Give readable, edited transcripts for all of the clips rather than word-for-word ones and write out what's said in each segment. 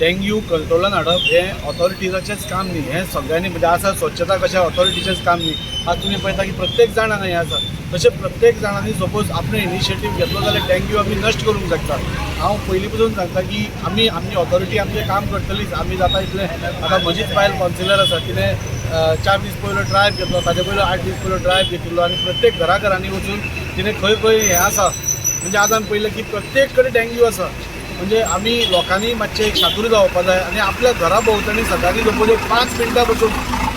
Dengue कंट्रोलान हाडप हें ऑथॉरिटीजाचेंच काम न्ही. हें सगळ्यांनी म्हणजे आसा स्वच्छता कशें ऑथॉरिटीचेंच काम न्ही. आज तुमी पळयता की प्रत्येक जाण हांगा हें आसा. तशें प्रत्येक जाणांनी सपोज आपणें इनिशिएटीव घेतलो जाल्यार डेंग्यू आमी नश्ट करूंक शकता. हांव पयलीं पसून सांगता की आमी ऑथॉरिटी आमचें काम करतलीच. आमी जाता इतलें आतां म्हजीच बायल कावन्सिलर आसा. तिणें 4 दीस पयलो ड्रायव्ह घेतलो, ताचे पयलो 8 दीस पयलो ड्रायव्ह घेतिल्लो आनी प्रत्येक घराघरांनी वचून तिणें खंय खंय हें आसा म्हणजे आज आमी पयलें की प्रत्येक कडेन डेंग्यू आसा. म्हणजे आमी लोकांनी मातशें एक शादूर जावपा जाय आनी आपल्या घरा भोंवतणी सकाळीं सपोज एक 5 मिनटां बसून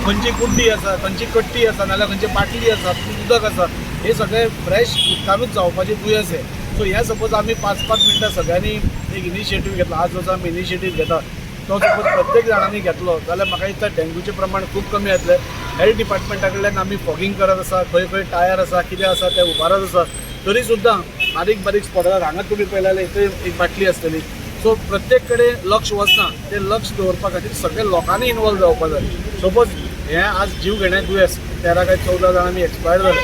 खंयची कुड्डी आसा, खंयची कट्टी आसा, नाल्यार खंयची बाटली आसा, उदक आसा, हे सगळें फ्रेश उदकानूच जावपाचें दुयेंस हें. सो हें सपोज आमी 5-5 मिनटां सगळ्यांनी एक इनिशिएटीव घेतला. आज जो आमी इनिशिएटीव घेता तो सपोज प्रत्येक जाणांनी घेतलो जाल्यार म्हाका दिसता डेंग्यूचें प्रमाण खूब कमी जातलें. हेल्थ डिपार्टमेंटा कडल्यान आमी फॉगिंग करत आसा, खंय खंय टायर आसा, कितें आसा तें उबारत आसा. तरी सुद्दां बारीक बारीक स्पॉटार हांगा तुमी पळयलें जाल्यार इथं एक बाटली आसतली. सो प्रत्येक कडेन लक्ष वचना, तें लक्ष दवरपा खातीर सगळ्या लोकांनी इनवॉल्व जावपा जाय. सपोज हें आज जीव घेणें दुयेंस 13 काय 14 जाणांनी एक्सपायर जाले.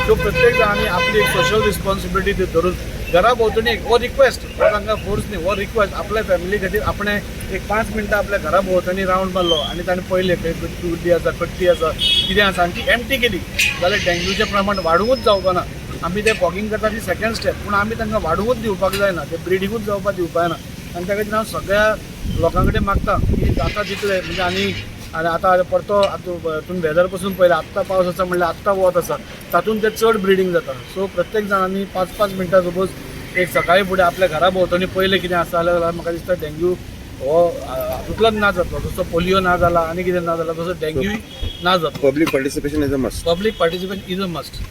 सो प्रत्येक जाणांनी आपली एक सोशल रिस्पॉन्सिबिलिटी धरून घरा भोंवतणी एक हो रिक्वेस्ट, हो तांकां फोर्स न्ही, हो रिक्वेस्ट आपल्या फॅमिली खातीर आपणें एक 5 मिनटां आपल्या घरा भोंवतणी रावंड मारलो आनी ताणें पळयलें खंय कुड्डी आसा, कट्टी आसा, कितें आसा आनी ती एम्प्टी केली जाल्यार डेंग्यूचें प्रमाण वाडूंकच जावपा ना. आमी तें फॉगिंग करता ती सेकंड स्टेप, पूण आमी तांकां वाडूंकच दिवपाक जायना, तें ब्रिडींगूच जावपाक दिवपाक जायना. आनी त्या खातीर हांव सगळ्या लोकां कडेन मागता की जाता तितलें म्हणजे आनी आतां परतो तुमी वेदर पसून पळयलें आत्तां पावस आसा म्हणल्यार आत्तां वत आसा, तातूंत तें चड ब्रिडींग जाता. सो प्रत्येक जाणांनी 5-5 मिनटां सपोज एक सकाळीं फुडें आपल्या घरा भोंवतणी पयलें कितें आसा जाल्यार म्हाका दिसता डेंग्यू हो हातूंतल्यान ना जातलो. जसो पोलियो ना जाला आनी कितें ना जाला तसो डेंग्यूय ना जातलो. Public participation is a must. Public participation is a must.